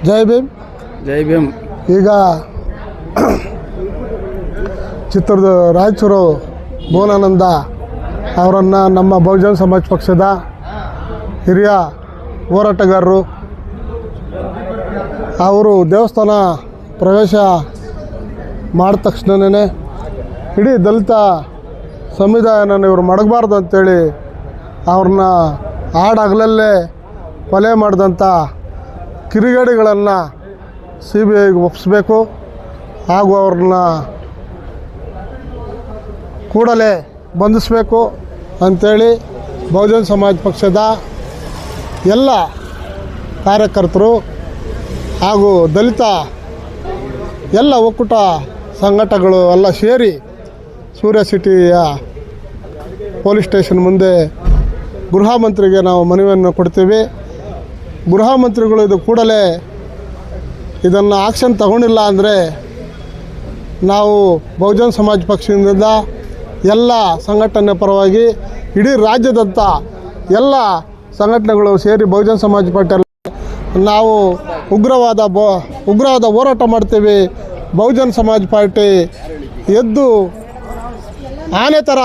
ಜೈ ಭೀಮ್. ಜೈ ಭೀಮ್. ಈಗ ಚಿತ್ರದ ರಾಯಚೂರು ಭುವನಾನಂದ ಅವರನ್ನು ನಮ್ಮ ಬಹುಜನ ಸಮಾಜ ಪಕ್ಷದ ಹಿರಿಯ ಹೋರಾಟಗಾರರು ಅವರು ದೇವಸ್ಥಾನ ಪ್ರವೇಶ ಮಾಡಿದ ತಕ್ಷಣವೇ ಇಡೀ ದಲಿತ ಸಮುದಾಯನ ಇವರು ಮಡಗಬಾರ್ದು ಅಂಥೇಳಿ ಅವ್ರನ್ನ ಹಾಡಾಗಲಲ್ಲೇ ಕೊಲೆ ಮಾಡಿದಂಥ ಕಿಡಿಗೇಡಿಗಳನ್ನು CBIಗೆ ಒಪ್ಪಿಸ್ಬೇಕು ಹಾಗೂ ಅವ್ರನ್ನ ಕೂಡಲೇ ಬಂಧಿಸಬೇಕು ಅಂಥೇಳಿ ಬಹುಜನ ಸಮಾಜ ಪಕ್ಷದ ಎಲ್ಲ ಕಾರ್ಯಕರ್ತರು ಹಾಗೂ ದಲಿತ ಎಲ್ಲ ಒಕ್ಕೂಟ ಸಂಘಟನೆಗಳು ಎಲ್ಲ ಸೇರಿ ಸೂರ್ಯ ಸಿಟಿಯ ಪೊಲೀಸ್ ಸ್ಟೇಷನ್ ಮುಂದೆ ಗೃಹ ಮಂತ್ರಿಗೆ ನಾವು ಮನವಿಯನ್ನು ಕೊಡ್ತೀವಿ. ಗೃಹ ಮಂತ್ರಿಗಳು ಇದು ಕೂಡಲೇ ಇದನ್ನು ಆಕ್ಷನ್ ತಗೊಂಡಿಲ್ಲ ಅಂದರೆ ನಾವು ಬಹುಜನ ಸಮಾಜ ಪಕ್ಷದಿಂದ ಎಲ್ಲ ಸಂಘಟನೆ ಪರವಾಗಿ ಇಡೀ ರಾಜ್ಯದಂಥ ಎಲ್ಲ ಸಂಘಟನೆಗಳು ಸೇರಿ ಬಹುಜನ ಸಮಾಜ ಪಾರ್ಟಿ ನಾವು ಉಗ್ರವಾದ ಹೋರಾಟ ಮಾಡ್ತೀವಿ. ಬಹುಜನ ಸಮಾಜ ಪಾರ್ಟಿ ಎದ್ದು ಆನೆ ಥರ